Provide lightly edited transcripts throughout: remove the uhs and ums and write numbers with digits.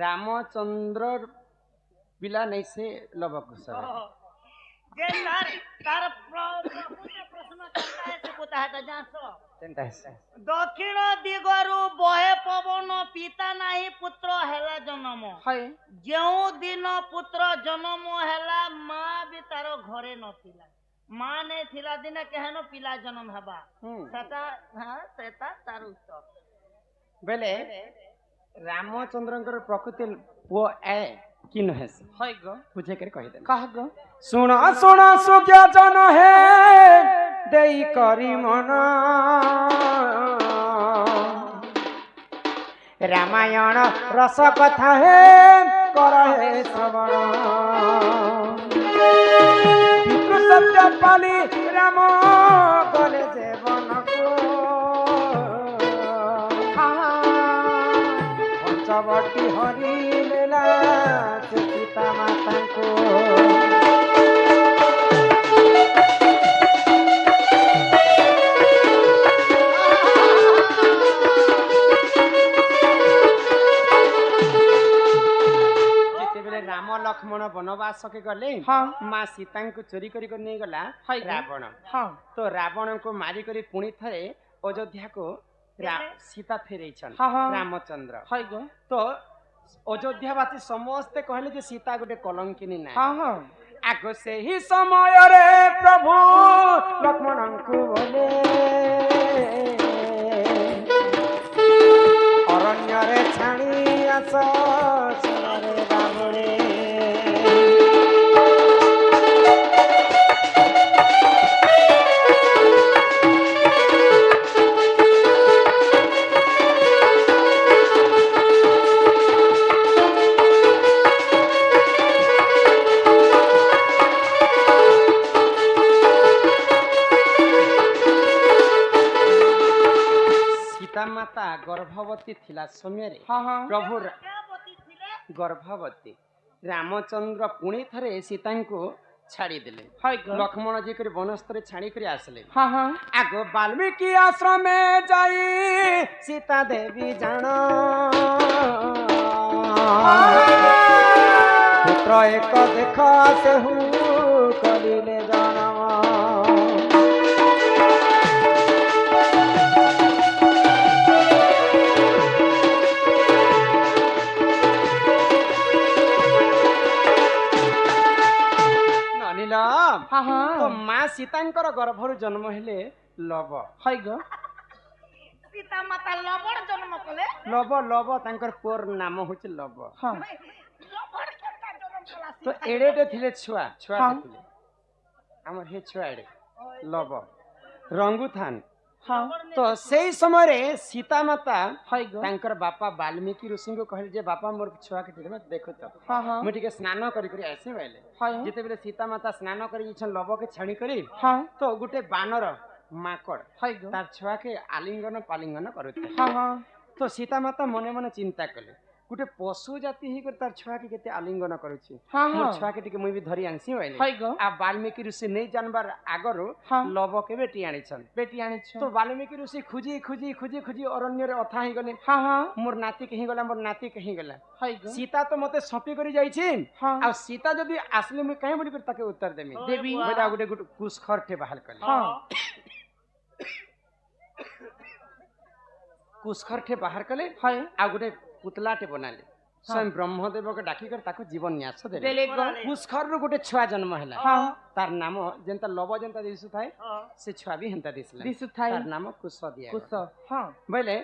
रामचंद्र पिला नहीं से लव कुश जे तार प्रश्न करता है से कोता है जांस दक्षिण दिगरु बहे पवन पिता नाही पुत्र हेला जन्म जेउ दिन पुत्र जन्म हेला मां भी तार घरे नथिला मां ने थिला दिन केहनो पिला जन्म हबा सेटा हां सेटा तार उत्तर बेले रामचंद्रंकर प्रकृति पुओ ए कि नहे हय गो बुझे कर कहि दे कह गो सुना सुना सुज्ञा जन है देई करी मन रामायण रस कथा है कर है श्रवण पितृ सत्य पाली राम गले जीवन को पंचवटी हरि लीला सीता माता को राम लक्ष्मण वनवास के गले माँ सीता को चोरी कर नहीं गला रावण तो रावण को मारी करी पुणी थे अयोध्या को सीता फेरे रामचंद्र तो अयोध्यावासी समस्ते कहले जे सीता गोटे कलंकिनी ना आग से ही समय रे प्रभु लक्ष्मण को बोले अरण्य रे छाणी आस माता गर्भवती थिला समय रे प्रभु गर्भवती रामचंद्र पुणी थरे सीता को छाड़ी दिले लक्ष्मण जी कर वनस्तर छाड़ी कर आसले आग वाल्मीकि आश्रम में जाई सीता देवी जान पुत्र एक देखा से हूँ कलिले जान तो माँ सीतांकर गर्भरु जन्म हेले लव हय गो सीता माता लवण जन्म कले लव लव तांकर पुअर नाम होचे लव हां लवण केता जन्म कला तो एडेटे थिले छुआ छुआ थिले हमर हे छुआ एडे लव रंगुथान तो सेई समय रे सीता माता तांकर बापा वाल्मीकि ऋषि को कहले जे बापा मोर छुआ के टिके देखो त मु टिके स्नान करी करी आसे बेले जेते बेले सीता माता स्नान करी छन लव के छाणी करी तो गुटे बानर माकड़ तार छुआ के आलिंगन पालिंगन करते तो सीता माता मने मने चिंता कले गुटे पशु जाति ही कर तार छुआ के केते आलिंगन करूची मोर छुआ के टिके मुई भी धरी आंसी होइले आ वाल्मीकि ऋषि नै जानबार आगरो लव के बेटी आनी छन तो वाल्मीकि ऋषि खुजी खुजी खुजी खुजी अरण्य रे अथा ही गले मोर नाती कहीं गला मोर नाती कहीं गला सीता तो मते सपी करी जाई छी आ सीता जदी आसले मुई काहे बोली कर ताके उत्तर देमी देवी बेटा गुटे गुटे कुसखर ठे बाहर कले कुसखर ठे बाहर कले आ गुटे पुतलाटे बनाले स्वयं ब्रह्मदेव के डाकी कर ताको जीवन न्यास देले कुसखर रो गुटे छुआ जन्म हैला तार नाम जेंता लव जेंता दिसु थाए से छुआ भी हेंता दिसला तार नाम कुश दिया कुश हां बोले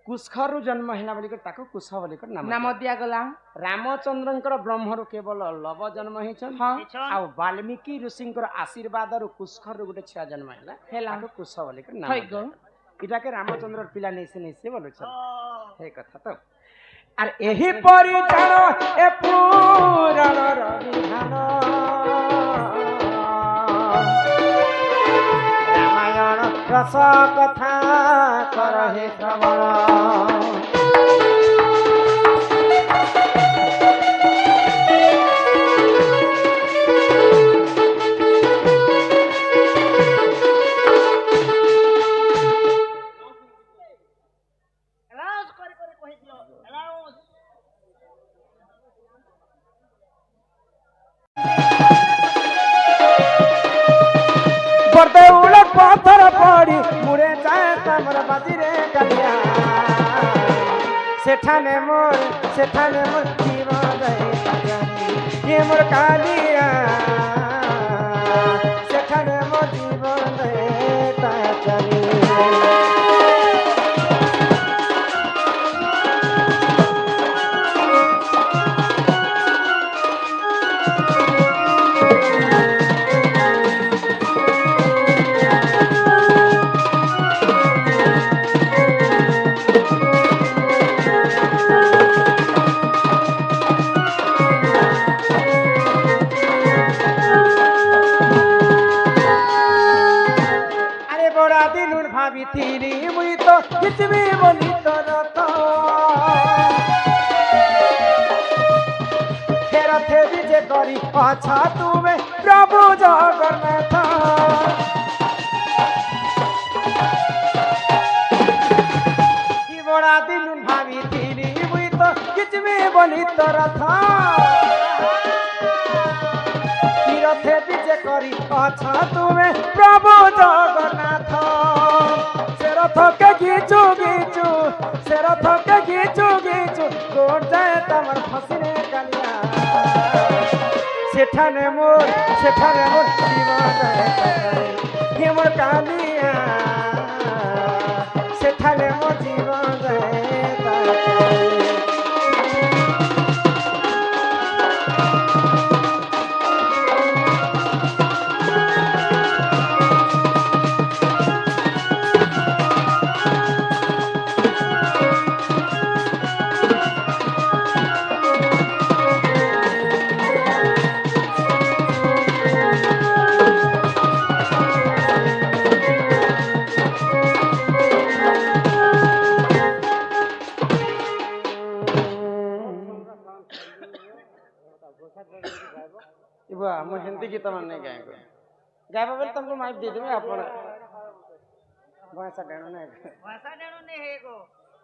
कुसखर रो जन्म हैला बोली कर ताको कुश बोली कर नाम दिया गला रामचंद्रंकर ब्रह्म रो केवल लव जन्म हिछन आ वाल्मीकि ऋषिंकर आशीर्वाद रो कुसखर रो गुटे छुआ जन्म हैला ताको कुश बोली कर नाम इटा के रामचंद्र पिला नहीं से बोलो छ हे कथा तो आर एही परिचरण ए पुराण विधान रामायण रस कथा कर हे श्रवण সেঠানে মোর জীবন দেয় এ মোর কালিয়া সেখানে মোর জীবন দেয় তাচারি ভাবিଥିଲି মুই তো কিছুবি বলি তোর ফেরা ফেরি যে করি আচ্ছা তুমি প্রভু জগন্নাথ কি বড়া দিন ভাবিଥିଲି মুই তো কিছুবি বলি তোর রথে বিজে করি আচ্ছা তুমি প্রভু জগন্নাথ সে রথকে গিচু গিচু সে রথকে গিচু গিচু তোর যায় তোমার ফসিনে কালিয়া সেখানে মোর জীবন হে মোর কালিয়া সেখানে মোর জীবন ମୁଁ ହିନ୍ଦୀ ଗୀତ ମାନେ ଗାଏ ଗାଇବା ବେଳେ ତମକୁ ମାଇକ୍ ଦେଇଦେବି ଆପଣ ଭଏସା ଡେଣ ନାଇଁ ଭଏସା ଡେଣ ନେ ହେଗो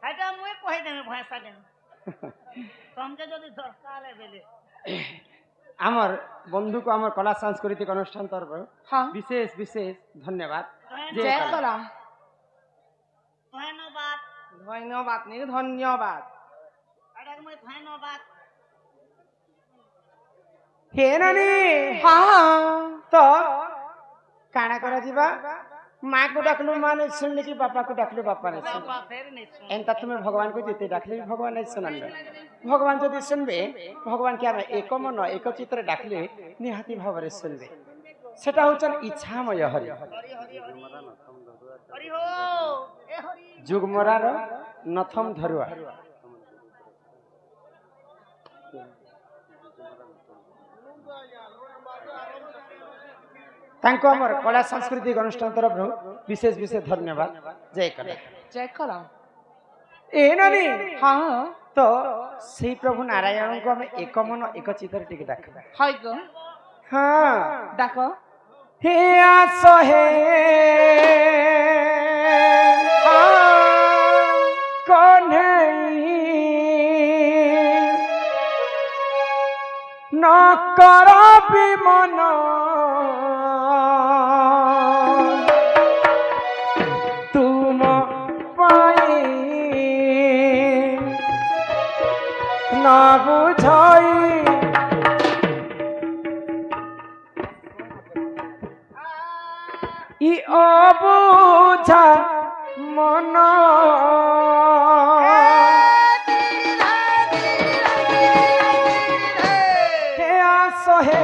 ହେଟା ମୁଇ କହି ଦେମି ଭଏସା ଡେଣ ତମକେ ଯଦି ଦରକାର বেলে আমার বন্ধুকে আমার কলা সাংস্কৃতিক অনুষ্ঠান তরফ বিশেষ বিশেষ ধন্যবাদ জয় কলা ধন্যবাদ ধন্যবাদ নি ধন্যবাদ এটাক মুই ধন্যবাদ হে নানি তো কাଣା করা ଯିବା माँ को डाकलु माँ नहीं सुनली कि बापा को डाकलु बापा नहीं सुन एंता तुम्हें भगवान को जिते डाकले भगवान नहीं सुनंदे भगवान जदि सुनबे भगवान क्या एक मन एक चित्र डाकले निहाती भाव रे सुनबे सेटा होचन इच्छामय हरि हरि हो ए हरि जुगमरार नथम धरुआ तांको हमर कला सांस्कृतिक अनुष्ठान तरफ विशेष विशेष धन्यवाद जय कला ए नानी हाँ तो से प्रभु नारायण को हम एक मन एक चित्र टिके डाक हाय गो हाँ डाको हे आसो हे कन्हई न करबी मन ना बुझाई इ अबुझा मन हे आसो हे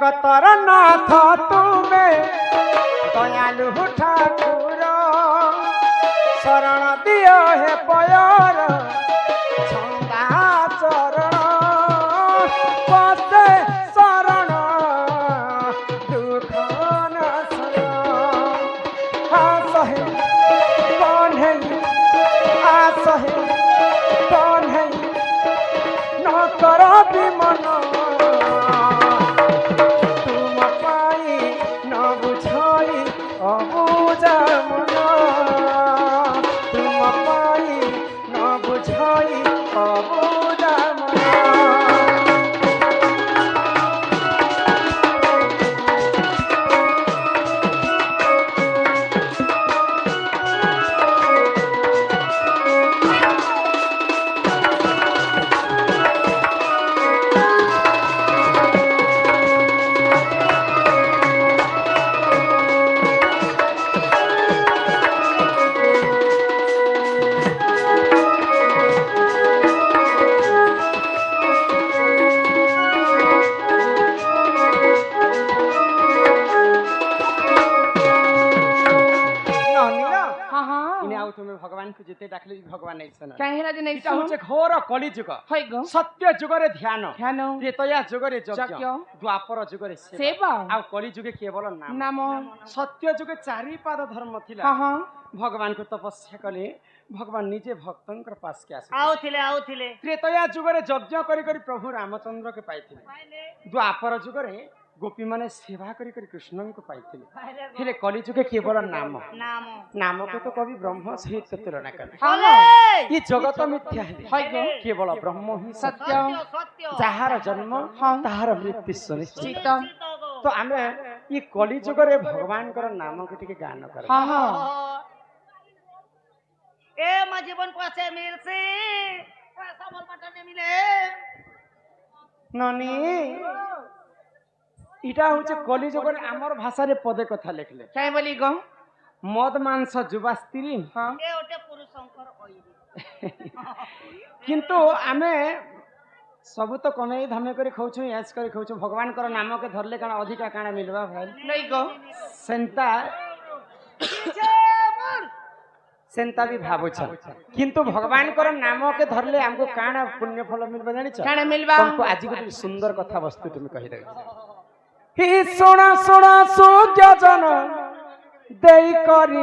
জগতর নাথ তুমে দয়ালু ঠাকুর শরণ দিও হে পয়র ছন্দা চরণ পদে শরণ দুঃখ নাশন আসহে বন্ধে আসহে বন্ধে ন কর বিমন তুম পাই ন বুঝাই অবুঝা মন তুম পাই ন বুঝাই অবুঝা মন हाँ हाँ इने आउ तुमे भगवान को जिते डाकले भगवान नहीं सुना कहीं ना नहीं এটা হচ্ছে ঘোর কলিযুগ होय गो সত্য যুগরে ধ্যান ध्यान ত্রেতয়া যুগরে যজ্ঞ যজ্ঞ, দ্বাপর যুগরে সেবা सेवा ଆଉ কলি যুগে কেবল নাম नाम সত্য যুগে চারি পাদ ধর্ম ଥିଲା हाँ हाँ ভগবান को তপস্যা কলে ভগবান নিজে ভক্তଙ୍କର পাশ কে আসে ଆଉଥିଲେ ତ୍ରେତୟା ଯୁଗରେ ଯଜ୍ଞ କରି କରି ପ୍ରଭୁ ରାମଚନ୍ଦ୍ର କେ ପାଇଥିଲେ ଦ୍ୱାପର ଯୁଗରେ ଗୋପୀ ମାନେ ସେବା କରି କରି କୃଷ୍ଣଙ୍କୁ ପାଇଥିଲେ ହେଲେ କଲି ଯୁগে କେବଳ ନାମ ନାମ ନାମକୁ ତ କବି ବ୍ରହ୍ମ ସହିତ ତୁଳନା କଲେ हाँ ये जगत मिथ्या है होय गो केवଳ ବ୍ରହ୍ମ ହିଁ ସତ୍ୟ सत्य ସତ୍ୟ ଯାହାର ଜନ୍ମ ହଁ। ତାହାର ମୃତ୍ୟୁ ସୁନିଶ୍ଚିତ चित ତ ଆମେ ଏ କଲି ଯୁଗରେ ଭଗବାନଙ୍କର ନାମକୁ ଟିକେ ଗାନ କର हाँ हाँ ए मा जीवन पासे मिलसे पैसा बोल मटन ने मिले ନନି ଇଟା ହଉଛି କଲି ଯୁଗରେ ଆମର ଭାଷାରେ ପଦେ କଥା ଲେଖିଲେ क्या बोली गो ମଦ ମାଂସ ଯୁବା ସ୍ତ୍ରୀ हाँ ए ओटे पुरुष शंकर ओइरी କିନ୍ତୁ ଆମେ ସବୁ ତ କମେଇ ଧାମେ କରି ଖାଉଛୁ ଏସ୍ କରି ଖାଉଛୁ ଭଗବାନଙ୍କର ନାମକେ ଧରଲେ କାଣା ଅଧିକା କାଣା ମିଲବା ଭାଇ नहीं गो ସେନ୍ତା ସେନ୍ତା ବି ଭାବୁଛ କିନ୍ତୁ ଭଗବାନଙ୍କର ନାମକେ ଧରଲେ ଆମକୁ କାଣା ପୁଣ୍ୟ ଫଳ ମିଲବା ଜାଣିଛ क्या मिलवा तुमको आज गोटे सुंदर कथा वस्तु तुम कही हि सोना सोना सुज्ञ जन देई करी